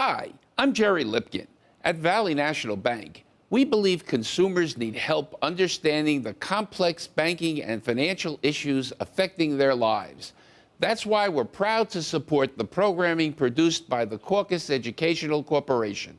Hi, I'm Jerry Lipkin. At Valley National Bank, we believe consumers need help understanding the complex banking and financial issues affecting their lives. That's why we're proud to support the programming produced by the Caucus Educational Corporation.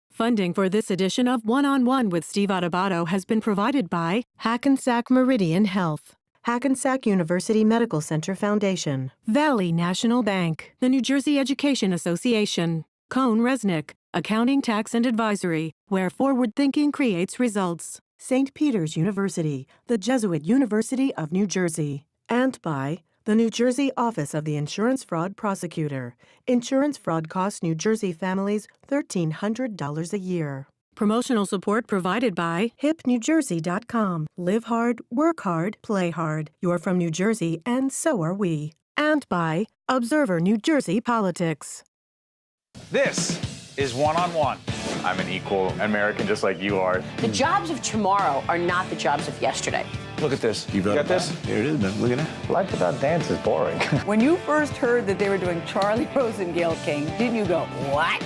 Funding for this edition of One-on-One with Steve Adubato has been provided by Hackensack Meridian Health, Hackensack University Medical Center Foundation, Valley National Bank, the New Jersey Education Association, Cone Resnick, Accounting, Tax, and Advisory, where forward thinking creates results, St. Peter's University, the Jesuit University of New Jersey, and by the New Jersey Office of the Insurance Fraud Prosecutor. Insurance fraud costs New Jersey families $1,300 a year. Promotional support provided by hipnewjersey.com. Live hard, work hard, play hard. You're from New Jersey, and so are we. And by Observer New Jersey Politics. This is One-on-One. I'm an equal American just like you are. The jobs of tomorrow are not the jobs of yesterday. Look at this. You got this? Here it is, man. Look at that. Life without dance is boring. When you first heard that they were doing Charlie Rose and Gayle King, didn't you go, what?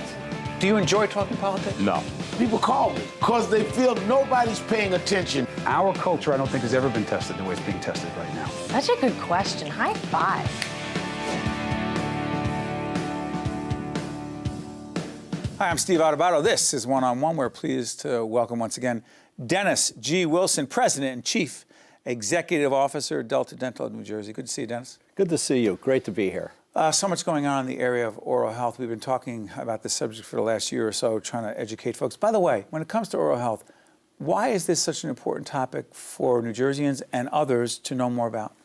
Do you enjoy talking politics? No. People call me because they feel nobody's paying attention. Our culture, I don't think, has ever been tested the way it's being tested right now. Such a good question. High five. Hi, I'm Steve Adubato. This is One-on-One. We're pleased to welcome once again Dennis G. Wilson, President and Chief Executive Officer, Delta Dental of New Jersey. Good to see you, Dennis. Good to see you. Great to be here. So much going on in the area of oral health. We've been talking about this subject for the last year or so, trying to educate folks. By the way, when it comes to oral health, why is this such an important topic for New Jerseyans and others to know more about?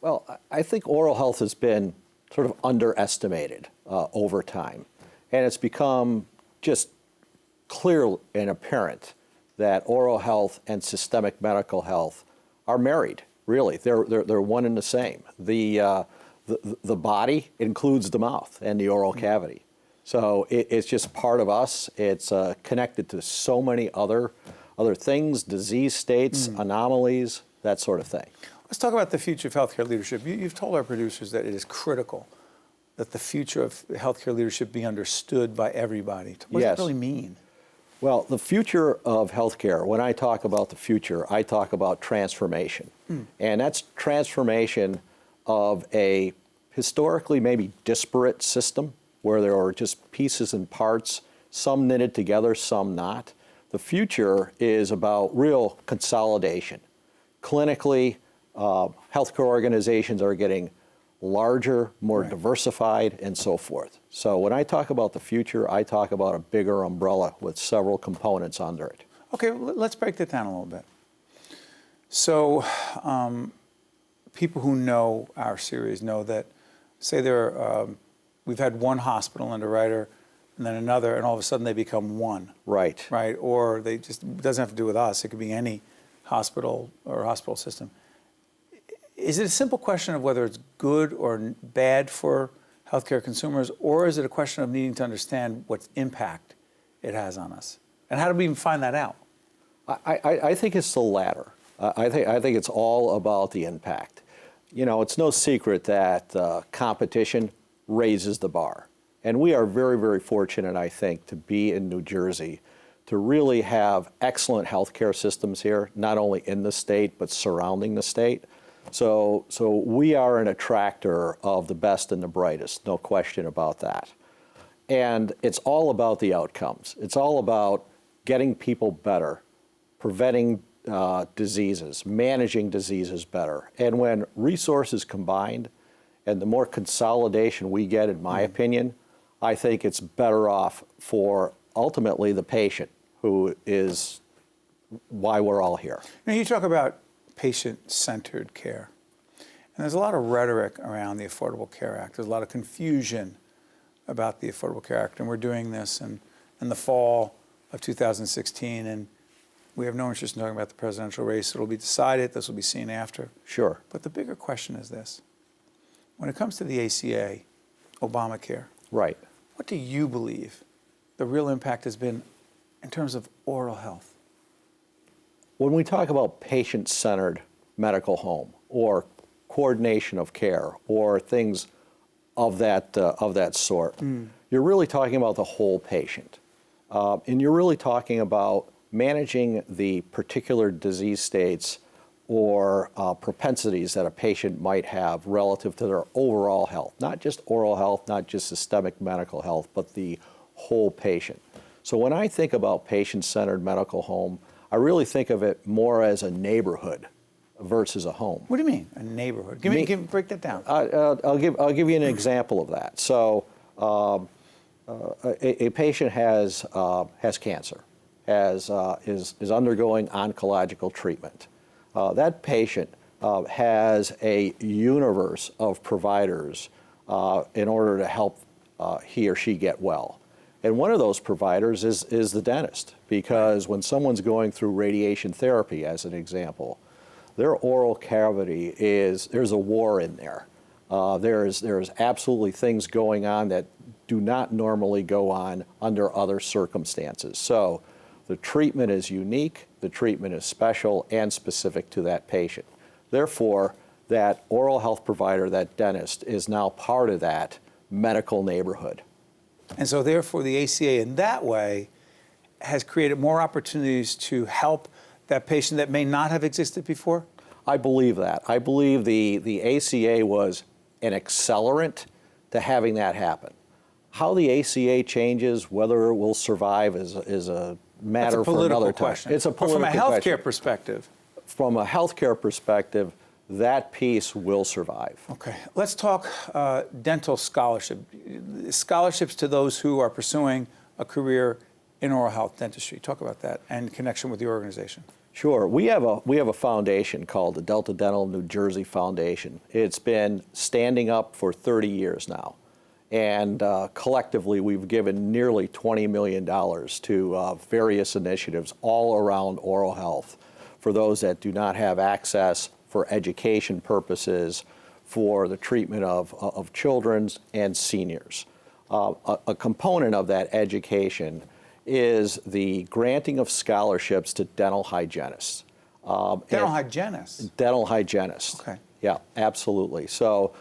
Well, I think oral health has been sort of underestimated over time. And it's become just clear and apparent that oral health and systemic medical health are married, really. They're one and the same. The body includes the mouth and the oral cavity. So it's just part of us. It's connected to so many other things, disease states, anomalies, that sort of thing. Let's talk about the future of healthcare leadership. You've told our producers that it is critical that the future of healthcare leadership be understood by everybody. What does that really mean? Well, the future of healthcare, when I talk about the future, I talk about transformation. And that's transformation of a historically maybe disparate system where there are just pieces and parts, some knitted together, some not. The future is about real consolidation. Clinically, healthcare organizations are getting larger, more diversified, and so forth. So when I talk about the future, I talk about a bigger umbrella with several components under it. Okay, let's break that down a little bit. So people who know our series know that, say we've had one hospital underwriter and then another, and all of a sudden they become one. Right. Right, or it doesn't have to do with us. It could be any hospital or hospital system. Is it a simple question of whether it's good or bad for healthcare consumers, or is it a question of needing to understand what impact it has on us? And how do we even find that out? I think it's the latter. I think it's all about the impact. You know, it's no secret that competition raises the bar. And we are very, very fortunate, I think, to be in New Jersey, to really have excellent healthcare systems here, not only in the state, but surrounding the state. So we are an attractor of the best and the brightest, no question about that. And it's all about the outcomes. It's all about getting people better, preventing diseases, managing diseases better. And when resources combined and the more consolidation we get, in my opinion, I think it's better off for ultimately the patient, who is why we're all here. Now, you talk about patient-centered care. And there's a lot of rhetoric around the Affordable Care Act. There's a lot of confusion about the Affordable Care Act. And we're doing this in the fall of 2016. And we have no interest in talking about the presidential race. It'll be decided. This will be seen after. Sure. But the bigger question is this. When it comes to the ACA, Obamacare, right, what do you believe the real impact has been in terms of oral health? When we talk about patient-centered medical home or coordination of care or things of that sort, you're really talking about the whole patient. And you're really talking about managing the particular disease states or propensities that a patient might have relative to their overall health, not just oral health, not just systemic medical health, but the whole patient. So when I think about patient-centered medical home, I really think of it more as a neighborhood versus a home. What do you mean, a neighborhood? Break that down. I'll give you an example of that. So a patient has cancer, is undergoing oncological treatment. That patient has a universe of providers in order to help he or she get well. And one of those providers is the dentist, because when someone's going through radiation therapy, as an example, their oral cavity there's a war in there. There's absolutely things going on that do not normally go on under other circumstances. So the treatment is unique, the treatment is special and specific to that patient. Therefore, that oral health provider, that dentist, is now part of that medical neighborhood. And so therefore the ACA in that way has created more opportunities to help that patient that may not have existed before? I believe that. I believe the ACA was an accelerant to having that happen. How the ACA changes, whether it will survive, is a matter for another question. It's a political question. From a healthcare question. perspective. From a healthcare perspective, that piece will survive. Okay, let's talk dental scholarship. Scholarships to those who are pursuing a career in oral health dentistry. Talk about that and connection with the organization. Sure. We have a foundation called the Delta Dental New Jersey Foundation. It's been standing up for 30 years now. And collectively, we've given nearly $20 million to various initiatives all around oral health for those that do not have access, for education purposes, for the treatment of children and seniors. A component of that education is the granting of scholarships to dental hygienists. Dental hygienists? Dental hygienists. Okay. Yeah, absolutely. So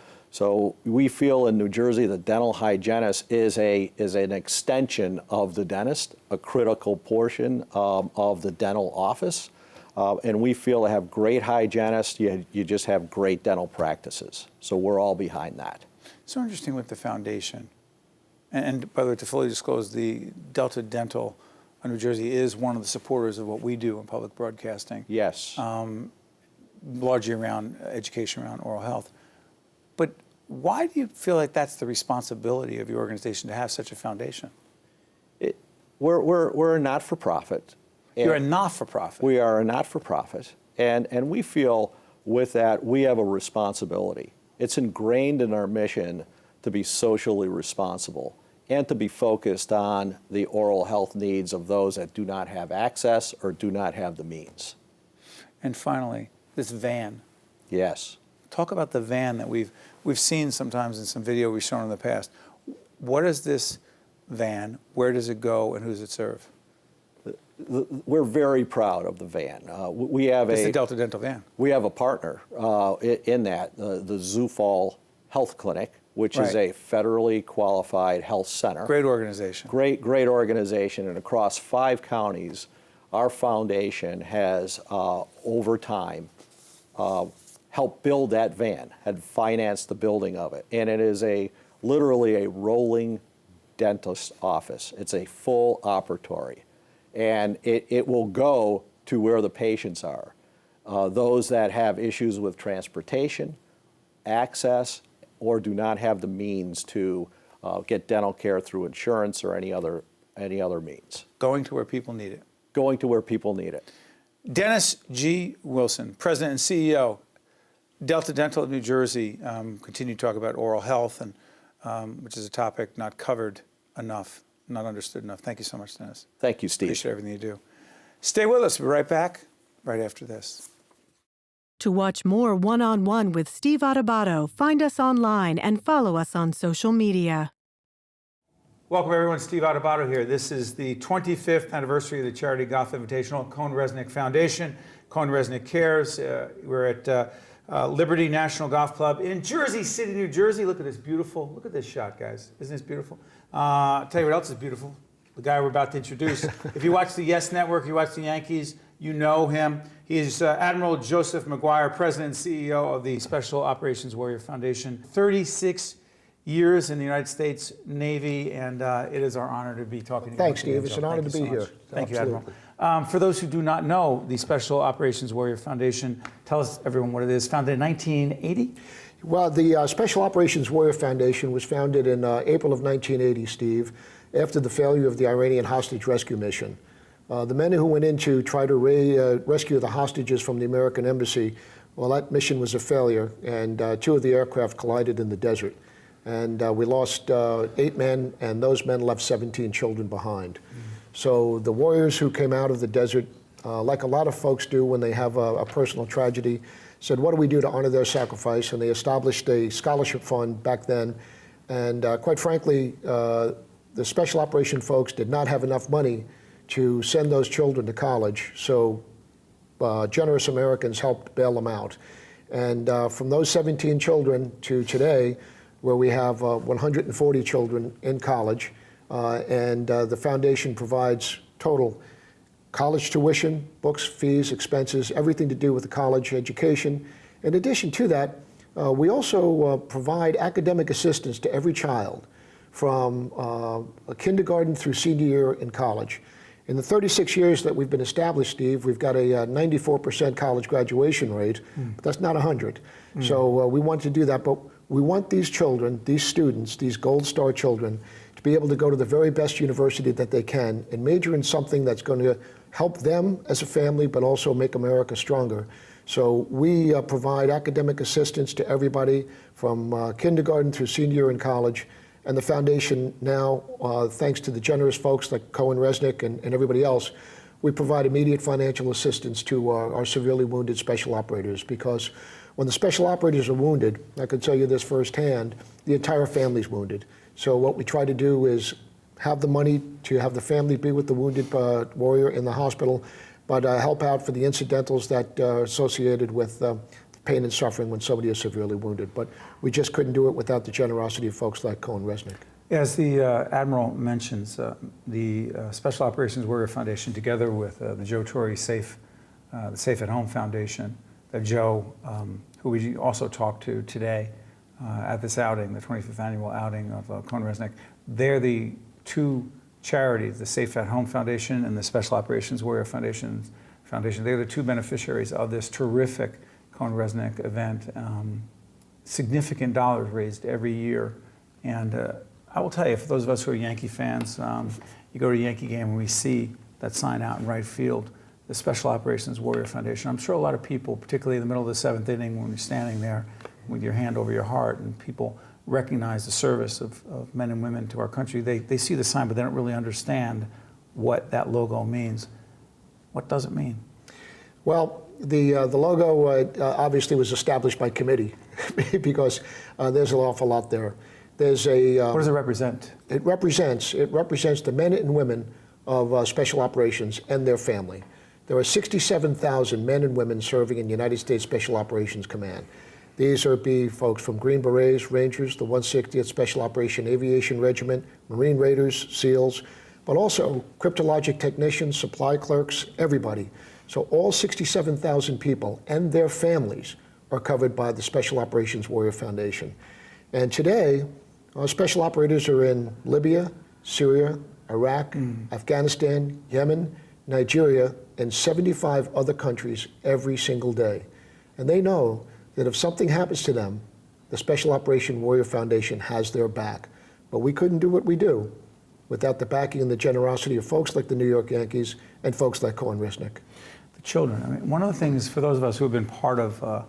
we feel in New Jersey the dental hygienist is an extension of the dentist, a critical portion of the dental office. And we feel to have great hygienists, you just have great dental practices. So we're all behind that. So interesting with the foundation. And by the way, to fully disclose, the Delta Dental New Jersey is one of the supporters of what we do in public broadcasting. Yes. Largely around education around oral health. But why do you feel like that's the responsibility of your organization to have such a foundation? We're a not-for-profit. You're a not-for-profit. We are a not-for-profit. And we feel with that we have a responsibility. It's ingrained in our mission to be socially responsible and to be focused on the oral health needs of those that do not have access or do not have the means. And finally, this van. Yes. Talk about the van that we've seen sometimes in some video we've shown in the past. What is this van? Where does it go, and who does it serve? We're very proud of the van. We have It's the Delta Dental van. We have a partner in that, the Zufall Health Clinic, which is a federally qualified health center. Great organization. Great organization. And across 5 counties, our foundation has, over time, helped build that van, had financed the building of it. And it is literally a rolling dentist office. It's a full operatory. And it will go to where the patients are. Those that have issues with transportation, access, or do not have the means to get dental care through insurance or any other means. Going to where people need it. Going to where people need it. Dennis G. Wilson, President and CEO, Delta Dental of New Jersey, continue to talk about oral health, and which is a topic not covered enough, not understood enough. Thank you so much, Dennis. Thank you, Steve. Appreciate everything you do. Stay with us. We'll be right back right after this. To watch more One-on-One with Steve Adubato, find us online and follow us on social media. Welcome, everyone. Steve Adubato here. This is the 25th anniversary of the Charity Golf Invitational, Cohn-Resnick Foundation, Cohn-Resnick Cares. We're at Liberty National Golf Club in Jersey City, New Jersey. Look at this shot, guys. Isn't this beautiful? I'll tell you what else is beautiful. The guy we're about to introduce. If you watch the Yes Network, you watch the Yankees, you know him. He is Admiral Joseph Maguire, President and CEO of the Special Operations Warrior Foundation. 36 years in the United States Navy, and it is our honor to be talking to you. Thanks, Steve. It's an honor to be here. Thank you, Admiral. For those who do not know the Special Operations Warrior Foundation, tell us, everyone, what it is. Founded in 1980? Well, the Special Operations Warrior Foundation was founded in April of 1980, Steve, after the failure of the Iranian hostage rescue mission. The men who went in to try to rescue the hostages from the American embassy, well, that mission was a failure, and 2 of the aircraft collided in the desert. And we lost 8 men, and those men left 17 children behind. So the warriors who came out of the desert, like a lot of folks do when they have a personal tragedy, said, what do we do to honor their sacrifice? And they established a scholarship fund back then. And quite frankly, the special operation folks did not have enough money to send those children to college. So generous Americans helped bail them out. And from those 17 children to today, where we have 140 children in college, and the foundation provides total college tuition, books, fees, expenses, everything to do with the college education. In addition to that, we also provide academic assistance to every child from kindergarten through senior year in college. In the 36 years that we've been established, Steve, we've got a 94% college graduation rate, but that's not 100. So we want to do that, but we want these children, these students, these Gold Star children, to be able to go to the very best university that they can and major in something that's going to help them as a family, but also make America stronger. So we provide academic assistance to everybody from kindergarten through senior year in college. And the foundation now, thanks to the generous folks like Cohen Resnick and everybody else, we provide immediate financial assistance to our severely wounded special operators, because when the special operators are wounded, I can tell you this firsthand, the entire family's wounded. So what we try to do is have the money to have the family be with the wounded warrior in the hospital, but help out for the incidentals that are associated with pain and suffering when somebody is severely wounded. But we just couldn't do it without the generosity of folks like Cohen Resnick. As the Admiral mentions, the Special Operations Warrior Foundation, together with the Joe Torre the Safe at Home Foundation, that Joe, who we also talked to today at this outing, the 25th annual outing of Cohen Resnick, they're the 2 charities, the Safe at Home Foundation and the Special Operations Warrior Foundation. They're the 2 beneficiaries of this terrific Cohen Resnick event. Significant dollars raised every year. And I will tell you, for those of us who are Yankee fans, you go to a Yankee game and we see that sign out in right field, the Special Operations Warrior Foundation. I'm sure a lot of people, particularly in the middle of the 7th inning when you're standing there with your hand over your heart and people recognize the service of men and women to our country, they see the sign, but they don't really understand what that logo means. What does it mean? Well, the logo obviously was established by committee because there's an awful lot there. There's a. What does it represent? It represents the men and women of special operations and their family. There are 67,000 men and women serving in the United States Special Operations Command. These are folks from Green Berets, Rangers, the 160th Special Operation Aviation Regiment, Marine Raiders, SEALs, but also cryptologic technicians, supply clerks, everybody. So all 67,000 people and their families are covered by the Special Operations Warrior Foundation. And today, our special operators are in Libya, Syria, Iraq, Afghanistan, Yemen, Nigeria, and 75 other countries every single day. And they know that if something happens to them, the Special Operation Warrior Foundation has their back. But we couldn't do what we do without the backing and the generosity of folks like the New York Yankees and folks like Cohen Resnick. The children. I mean, one of the things, for those of us who have been part of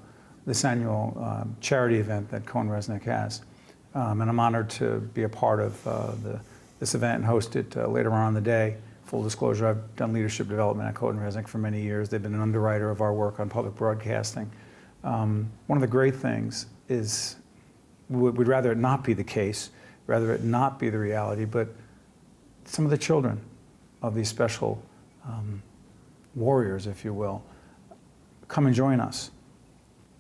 this annual charity event that Cohen Resnick has, and I'm honored to be a part of this event and host it later on in the day. Full disclosure, I've done leadership development at Cohen Resnick for many years. They've been an underwriter of our work on public broadcasting. One of the great things is, we'd rather it not be the case, rather it not be the reality, but some of the children of these special warriors, if you will, come and join us,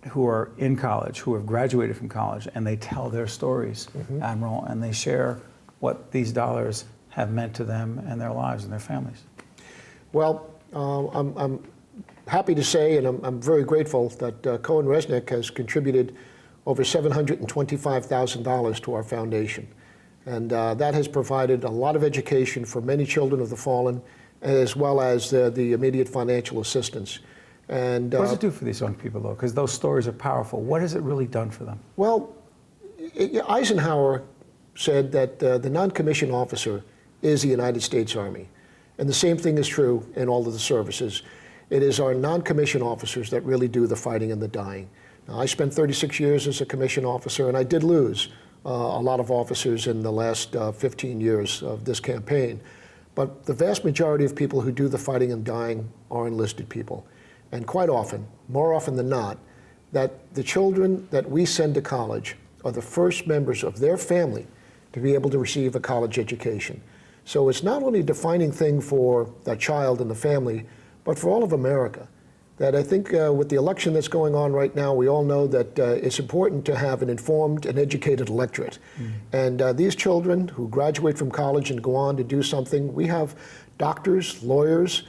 who are in college, who have graduated from college, and they tell their stories, Admiral, and they share what these dollars have meant to them and their lives and their families. Well, I'm happy to say, and I'm very grateful that Cohen Resnick has contributed over $725,000 to our foundation. And that has provided a lot of education for many children of the fallen, as well as the immediate financial assistance. And what does it do for these young people, though? Because those stories are powerful. What has it really done for them? Well, Eisenhower said that the non-commissioned officer is the United States Army. And the same thing is true in all of the services. It is our non-commissioned officers that really do the fighting and the dying. Now, I spent 36 years as a commissioned officer, and I did lose a lot of officers in the last 15 years of this campaign. But the vast majority of people who do the fighting and dying are enlisted people. And quite often, more often than not, that the children that we send to college are the first members of their family to be able to receive a college education. So it's not only a defining thing for that child and the family, but for all of America. That I think with the election that's going on right now, we all know that it's important to have an informed and educated electorate. And these children who graduate from college and go on to do something, we have doctors, lawyers,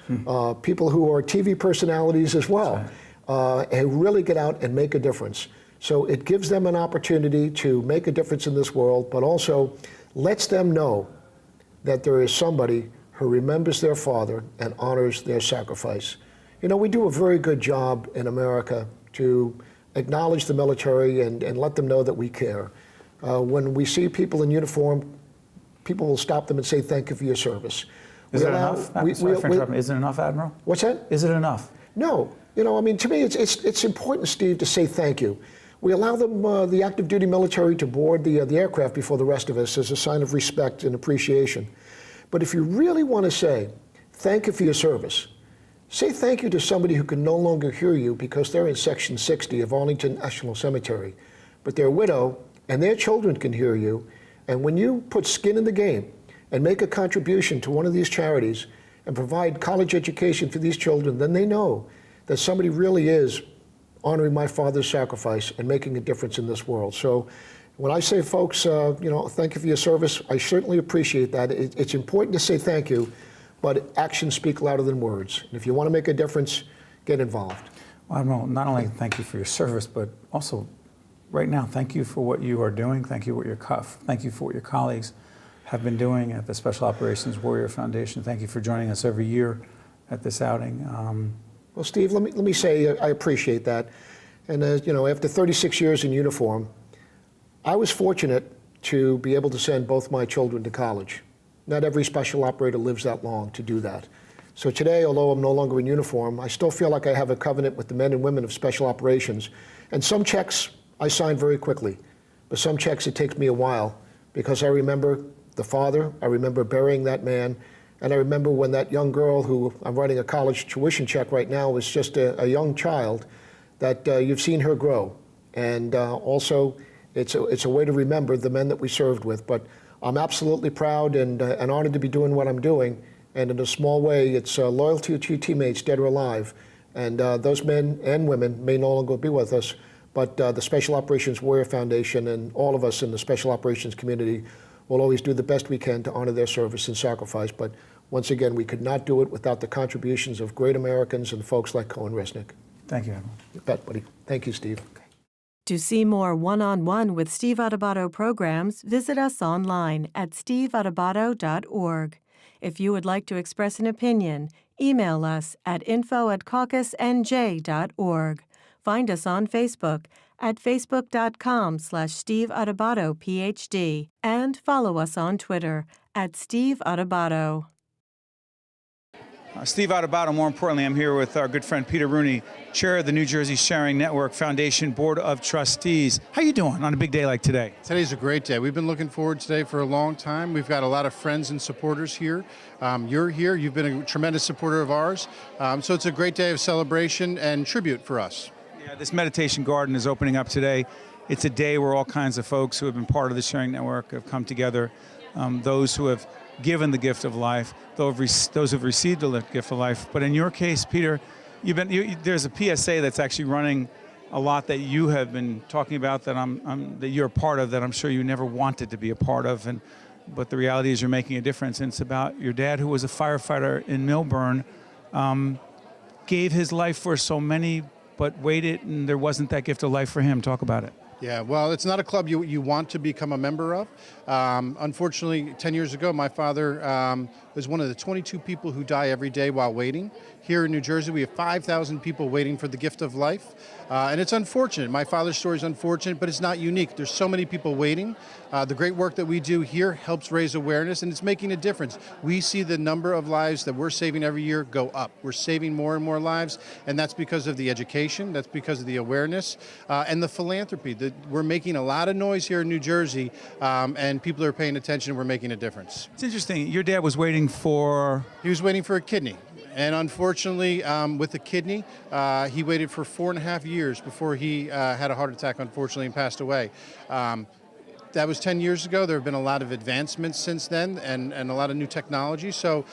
people who are TV personalities as well, who really get out and make a difference. So it gives them an opportunity to make a difference in this world, but also lets them know that there is somebody who remembers their father and honors their sacrifice. You know, we do a very good job in America to acknowledge the military and let them know that we care. When we see people in uniform, people will stop them and say, thank you for your service. Is it enough? Sorry for interrupting. Is it enough, Admiral? What's that? Is it enough? No. You know, I mean, to me, it's important, Steve, to say thank you. We allow them, the active duty military, to board the aircraft before the rest of us as a sign of respect and appreciation. But if you really want to say thank you for your service, say thank you to somebody who can no longer hear you because they're in Section 60 of Arlington National Cemetery, but their widow and their children can hear you. And when you put skin in the game and make a contribution to one of these charities and provide college education for these children, then they know that somebody really is honoring my father's sacrifice and making a difference in this world. So when I say, folks, you know, thank you for your service, I certainly appreciate that. It's important to say thank you, but actions speak louder than words. And if you want to make a difference, get involved. Well, Admiral, not only thank you for your service, but also right now, thank you for what you are doing. Thank you for what your colleagues have been doing at the Special Operations Warrior Foundation. Thank you for joining us every year at this outing. Well, Steve, let me say I appreciate that. And you know, after 36 years in uniform, I was fortunate to be able to send both my children to college. Not every special operator lives that long to do that. So today, although I'm no longer in uniform, I still feel like I have a covenant with the men and women of special operations. And some checks I sign very quickly, but some checks it takes me a while because I remember the father, I remember burying that man, and I remember when that young girl who I'm writing a college tuition check right now was just a young child, that you've seen her grow. And also, it's a way to remember the men that we served with. But I'm absolutely proud and honored to be doing what I'm doing. And in a small way, it's loyalty to your teammates, dead or alive. And those men and women may no longer be with us, but the Special Operations Warrior Foundation and all of us in the Special Operations community will always do the best we can to honor their service and sacrifice. But once again, we could not do it without the contributions of great Americans and folks like Cohen Resnick. Thank you, Admiral. You bet, buddy. Thank you, Steve. To see more one-on-one with Steve Adubato programs, visit us online at steveadubato.org. If you would like to express an opinion, email us at info@caucusnj.org. Find us on Facebook at facebook.com/Steve Adubato PhD and follow us on Twitter at Steve Adubato. Steve Adubato, more importantly, I'm here with our good friend Peter Rooney, chair of the New Jersey Sharing Network Foundation Board of Trustees. How you doing on a big day like today? Today's a great day. We've been looking forward to today for a long time. We've got a lot of friends and supporters here. You're here. You've been a tremendous supporter of ours. So it's a great day of celebration and tribute for us. Yeah, this meditation garden is opening up today. It's a day where all kinds of folks who have been part of the Sharing Network have come together. Those who have given the gift of life, those who have received the gift of life. But in your case, Peter, there's a PSA that's actually running a lot that you have been talking about that that you're a part of, that I'm sure you never wanted to be a part of. And but the reality is you're making a difference. And it's about your dad, who was a firefighter in Millburn, gave his life for so many, but waited, and there wasn't that gift of life for him. Talk about it. Yeah, well, it's not a club you want to become a member of. Unfortunately, 10 years ago, my father was one of the 22 people who die every day while waiting. Here in New Jersey, we have 5,000 people waiting for the gift of life. And it's unfortunate. My father's story is unfortunate, but it's not unique. There's so many people waiting. The great work that we do here helps raise awareness, and it's making a difference. We see the number of lives that we're saving every year go up. We're saving more and more lives, and that's because of the education, that's because of the awareness, and the philanthropy. We're making a lot of noise here in New Jersey, and people are paying attention. We're making a difference. It's interesting. Your dad was waiting for... He was waiting for a kidney. And unfortunately, with the kidney, he waited for 4.5 years before he had a heart attack, unfortunately, and passed away. That was 10 years ago. There have been a lot of advancements since then and a lot of new technology. So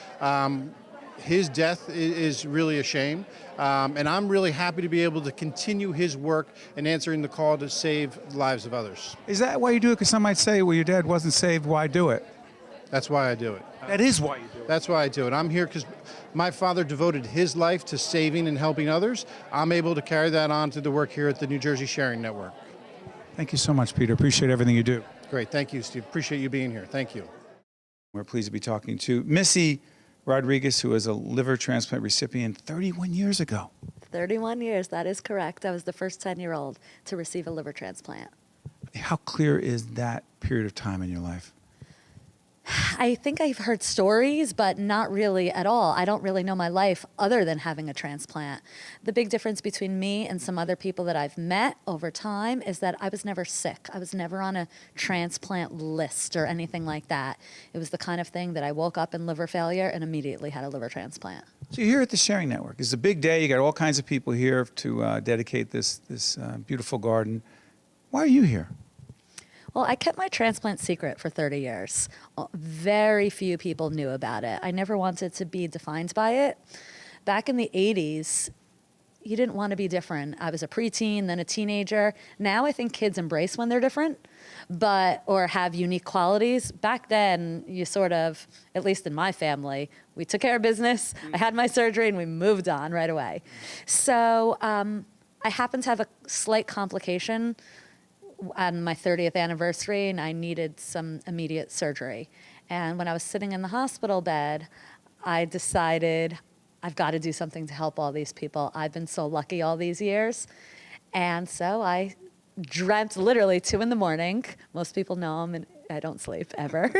his death is really a shame. And I'm really happy to be able to continue his work and answering the call to save the lives of others. Is that why you do it? Because some might say, well, your dad wasn't saved. Why do it? That's why I do it. That is why you do it. That's why I do it. I'm here because my father devoted his life to saving and helping others. I'm able to carry that on to the work here at the New Jersey Sharing Network. Thank you so much, Peter. Appreciate everything you do. Great. Thank you, Steve. Appreciate you being here. Thank you. We're pleased to be talking to Missy Rodriguez, who is a liver transplant recipient 31 years ago. 31 years, that is correct. I was the first 10-year-old to receive a liver transplant. How clear is that period of time in your life? I think I've heard stories, but not really at all. I don't really know my life other than having a transplant. The big difference between me and some other people that I've met over time is that I was never sick. I was never on a transplant list or anything like that. It was the kind of thing that I woke up in liver failure and immediately had a liver transplant. So you're here at the Sharing Network. It's a big day. You got all kinds of people here to dedicate this beautiful garden. Why are you here? Well, I kept my transplant secret for 30 years. Very few people knew about it. I never wanted to be defined by it. Back in the 80s, you didn't want to be different. I was a preteen, then a teenager. Now I think kids embrace when they're different, or have unique qualities. Back then, you sort of, at least in my family, we took care of business. I had my surgery and we moved on right away. So I happened to have a slight complication on my 30th anniversary, and I needed some immediate surgery. And when I was sitting in the hospital bed, I decided I've got to do something to help all these people. I've been so lucky all these years. And so I dreamt literally 2 a.m. Most people know I don't sleep ever.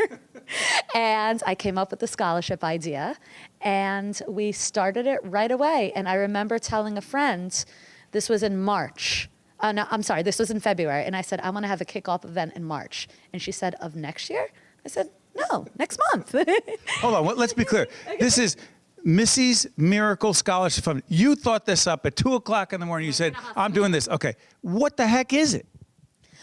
And I came up with the scholarship idea, and we started it right away. And I remember telling a friend, this was in March. No, I'm sorry, this was in February. And I said, I want to have a kickoff event in March. And she said, of next year? I said, no, next month. Hold on, let's be clear. This is Missy's Miracle Scholarship Fund. You thought this up at 2 o'clock in the morning. You said, I'm doing this. Okay, what the heck is it?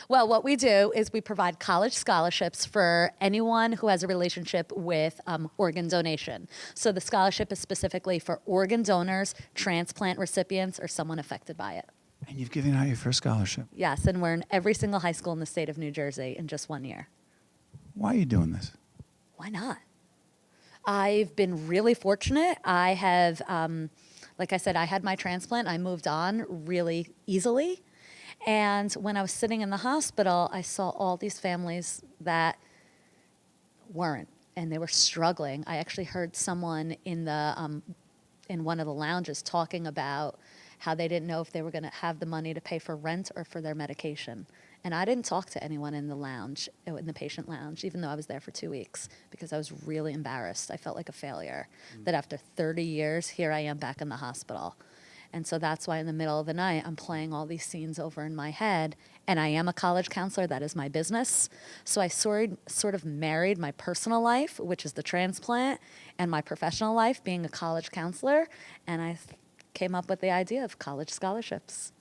Well, what we do is we provide college scholarships for anyone who has a relationship with organ donation. So the scholarship is specifically for organ donors, transplant recipients, or someone affected by it. And you've given out your first scholarship. Yes, and we're in every single high school in the state of New Jersey in just 1 year. Why are you doing this? Why not? I've been really fortunate. I have, like I said, I had my transplant. I moved on really easily. And when I was sitting in the hospital, I saw all these families that weren't, and they were struggling. I actually heard someone in one of the lounges talking about how they didn't know if they were going to have the money to pay for rent or for their medication. And I didn't talk to anyone in the lounge, in the patient lounge, even though I was there for 2 weeks, because I was really embarrassed. I felt like a failure, that after 30 years, here I am back in the hospital. And so that's why in the middle of the night, I'm playing all these scenes over in my head. And I am a college counselor. That is my business. So I sort of married my personal life, which is the transplant, and my professional life, being a college counselor. And I came up with the idea of college scholarships.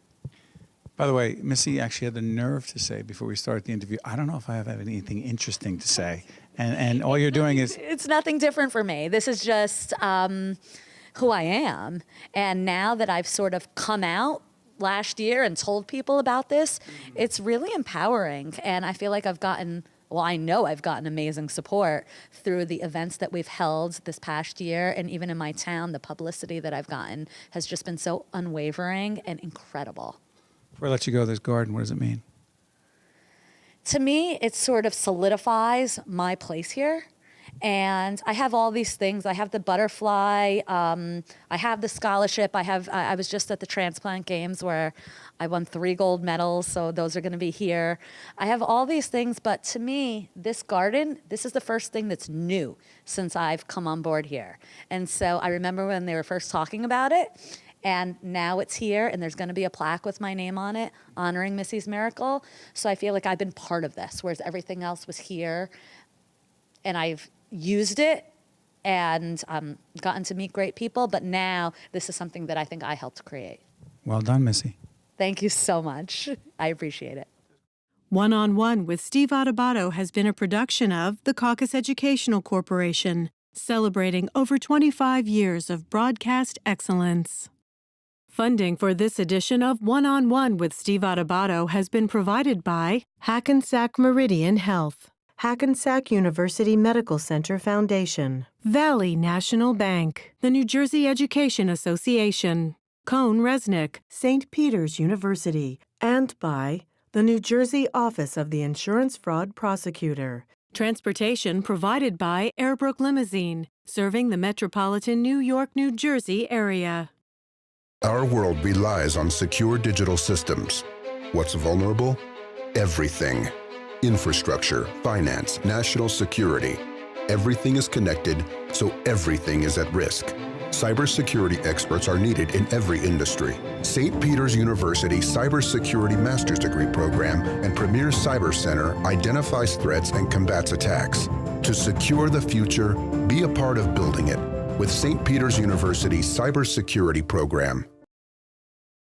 By the way, Missy actually had the nerve to say before we started the interview, I don't know if I have anything interesting to say. And all you're doing is... It's nothing different for me. This is just who I am. And now that I've sort of come out last year and told people about this, it's really empowering. And I feel like I've gotten well, I know I've gotten amazing support through the events that we've held this past year. And even in my town, the publicity that I've gotten has just been so unwavering and incredible. Before I let you go, this garden, what does it mean? To me, it sort of solidifies my place here. And I have all these things. I have the butterfly. I have the scholarship. I was just at the transplant games where I won 3 gold medals, so those are going to be here. I have all these things, but to me, this garden, this is the first thing that's new since I've come on board here. And so I remember when they were first talking about it, and now it's here, and there's going to be a plaque with my name on it honoring Missy's miracle. So I feel like I've been part of this, whereas everything else was here, and I've used it and gotten to meet great people, but now this is something that I think I helped create. Well done, Missy. Thank you so much. I appreciate it. One-on-One with Steve Adubato has been a production of the Caucus Educational Corporation, celebrating over 25 years of broadcast excellence. Funding for this edition of One-on-One with Steve Adubato has been provided by Hackensack Meridian Health, Hackensack University Medical Center Foundation, Valley National Bank, the New Jersey Education Association, Cone Resnick, St. Peter's University, and by the New Jersey Office of the Insurance Fraud Prosecutor. Transportation provided by Airbrook Limousine, serving the metropolitan New York, New Jersey area. Our world relies on secure digital systems. What's vulnerable? Everything. Infrastructure, finance, national security. Everything is connected, so everything is at risk. Cybersecurity experts are needed in every industry. St. Peter's University Cybersecurity Master's Degree Program and Premier Cyber Center identifies threats and combats attacks. To secure the future, be a part of building it with St. Peter's University Cybersecurity Program.